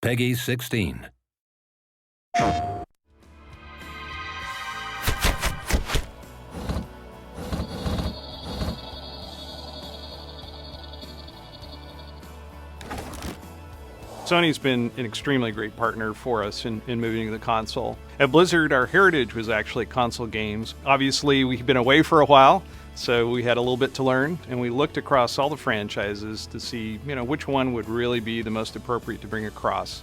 Peggy 16. Sony's been an extremely great partner for us in moving to the console. At Blizzard, our heritage was actually console games. Obviously, we've been away for a while, so we had a little bit to learn, and we looked across all the franchises to see, which one would really be the most appropriate to bring across.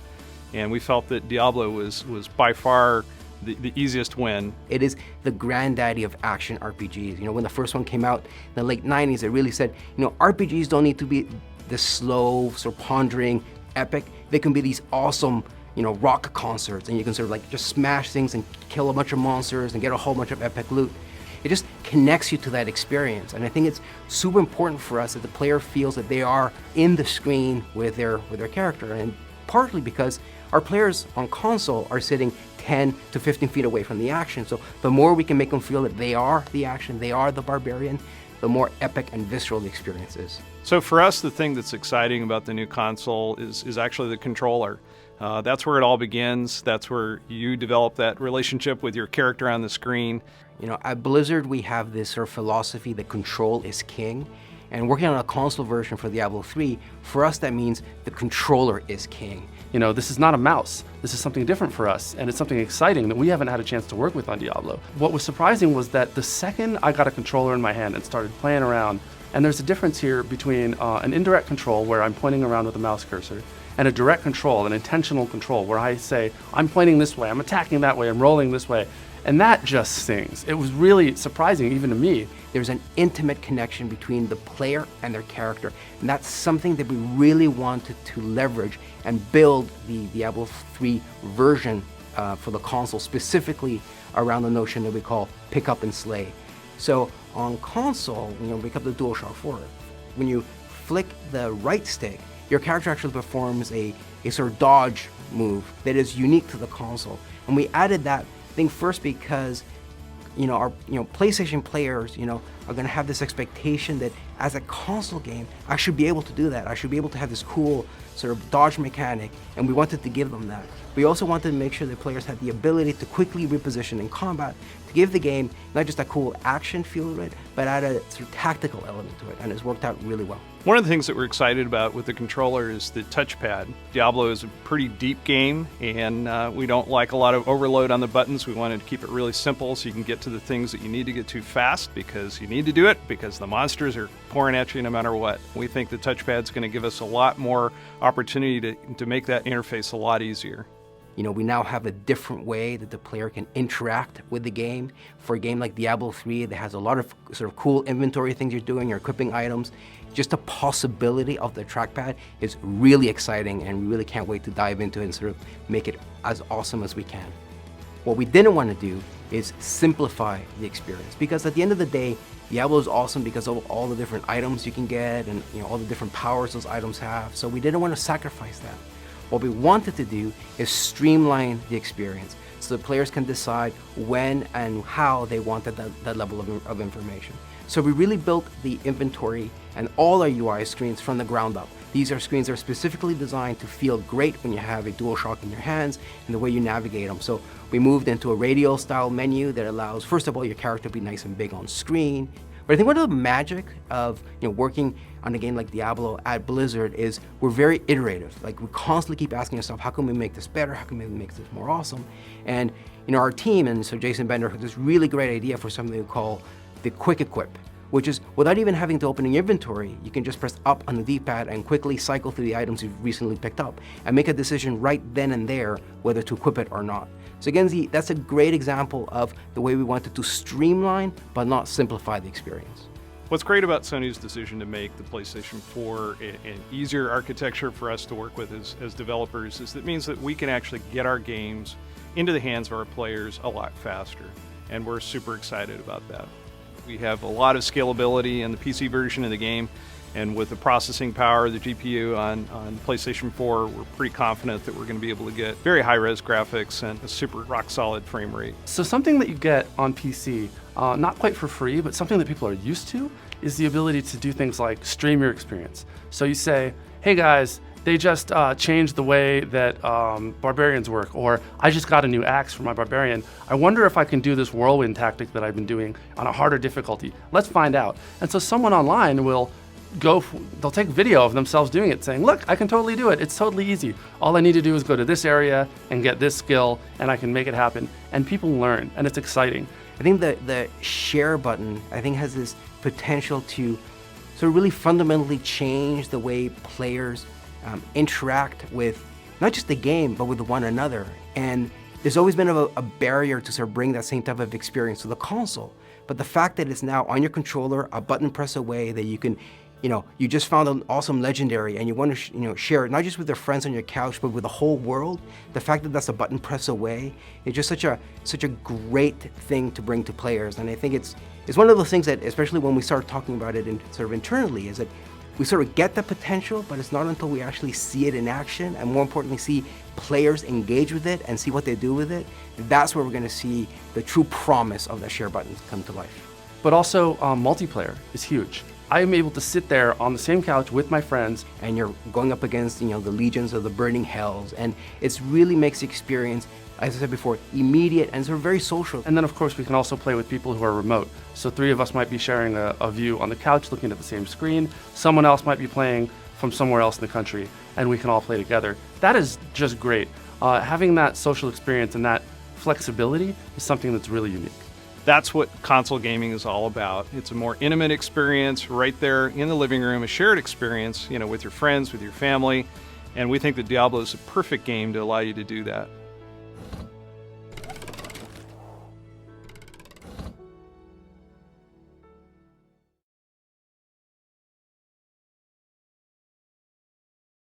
And we felt that Diablo was by far the easiest win. It is the granddaddy of action RPGs. When the first one came out in the late 90s, it really said, RPGs don't need to be this slow, sort of pondering, epic. They can be these awesome, rock concerts, and you can sort of just smash things and kill a bunch of monsters and get a whole bunch of epic loot. It just connects you to that experience, and I think it's super important for us that the player feels that they are in the screen with their character, and partly because our players on console are sitting 10 to 15 feet away from the action, so the more we can make them feel that they are the action, they are the barbarian, the more epic and visceral the experience is. So for us, the thing that's exciting about the new console is actually the controller. That's where it all begins. That's where you develop that relationship with your character on the screen. At Blizzard, we have this sort of philosophy that control is king. And working on a console version for Diablo III, for us that means the controller is king. This is not a mouse. This is something different for us, and it's something exciting that we haven't had a chance to work with on Diablo. What was surprising was that the second I got a controller in my hand and started playing around, and there's a difference here between an indirect control where I'm pointing around with a mouse cursor, and a direct control, an intentional control, where I say, I'm pointing this way, I'm attacking that way, I'm rolling this way. And that just stings. It was really surprising, even to me. There's an intimate connection between the player and their character, and that's something that we really wanted to leverage and build the Diablo III version for the console, specifically around the notion that we call pick up and slay. So on console, when you pick up the DualShock 4, when you flick the right stick, your character actually performs a sort of dodge move that is unique to the console. And we added that thing first because our PlayStation players are going to have this expectation that as a console game I should be able to do that. I should be able to have this cool sort of dodge mechanic, and we wanted to give them that. We also wanted to make sure that players had the ability to quickly reposition in combat, to give the game not just a cool action feel to it, but add a sort of tactical element to it, and it's worked out really well. One of the things that we're excited about with the controller is the touchpad. Diablo is a pretty deep game, and we don't like a lot of overload on the buttons. We wanted to keep it really simple so you can get to the things that you need to get to fast because you need to do it, because the monsters are pouring at you no matter what. We think the touchpad's going to give us a lot more opportunity to make that interface a lot easier. We now have a different way that the player can interact with the game. For a game like Diablo III that has a lot of sort of cool inventory things you're doing, you're equipping items, just the possibility of the trackpad is really exciting, and we really can't wait to dive into it and sort of make it as awesome as we can. What we didn't want to do is simplify the experience, because at the end of the day, Diablo is awesome because of all the different items you can get and all the different powers those items have, so we didn't want to sacrifice that. What we wanted to do is streamline the experience so the players can decide when and how they wanted that level of information. So we really built the inventory and all our UI screens from the ground up. These are screens that are specifically designed to feel great when you have a DualShock in your hands and the way you navigate them. So we moved into a radial style menu that allows, first of all, your character to be nice and big on screen. But I think one of the magic of working on a game like Diablo at Blizzard is we're very iterative. Like, we constantly keep asking ourselves, how can we make this better? How can we make this more awesome? And our team, and so Jason Bender, had this really great idea for something we call the quick equip, which is without even having to open your inventory, you can just press up on the D-pad and quickly cycle through the items you've recently picked up and make a decision right then and there whether to equip it or not. So again, that's a great example of the way we wanted to streamline but not simplify the experience. What's great about Sony's decision to make the PlayStation 4 an easier architecture for us to work with as developers is that it means that we can actually get our games into the hands of our players a lot faster, and we're super excited about that. We have a lot of scalability in the PC version of the game, and with the processing power of the GPU on PlayStation 4, we're pretty confident that we're going to be able to get very high-res graphics and a super rock-solid frame rate. So something that you get on PC, not quite for free, but something that people are used to, is the ability to do things like stream your experience. So you say, hey guys, they just changed the way that barbarians work, or I just got a new axe for my barbarian. I wonder if I can do this whirlwind tactic that I've been doing on a harder difficulty. Let's find out. And so someone online will they'll take video of themselves doing it, saying, look, I can totally do it. It's totally easy. All I need to do is go to this area and get this skill, and I can make it happen. And people learn, and it's exciting. I think the share button, I think, has this potential to sort of really fundamentally change the way players interact with not just the game, but with one another. And there's always been a barrier to sort of bring that same type of experience to the console. But the fact that it's now on your controller, a button press away, that you can, you just found an awesome legendary and you want to share it, not just with your friends on your couch, but with the whole world. The fact that that's a button press away is just such a great thing to bring to players. And I think it's one of those things that, especially when we start talking about it sort of internally, is that we sort of get the potential, but it's not until we actually see it in action, and more importantly, see players engage with it and see what they do with it, that's where we're going to see the true promise of the share button come to life. But also, multiplayer is huge. I am able to sit there on the same couch with my friends. And you're going up against, the legions of the burning hells, and it really makes the experience, as I said before, immediate and sort of very social. And then, of course, we can also play with people who are remote. So 3 of us might be sharing a view on the couch looking at the same screen. Someone else might be playing from somewhere else in the country, and we can all play together. That is just great. Having that social experience and that flexibility is something that's really unique. That's what console gaming is all about. It's a more intimate experience right there in the living room, a shared experience, with your friends, with your family. And we think that Diablo is a perfect game to allow you to do that.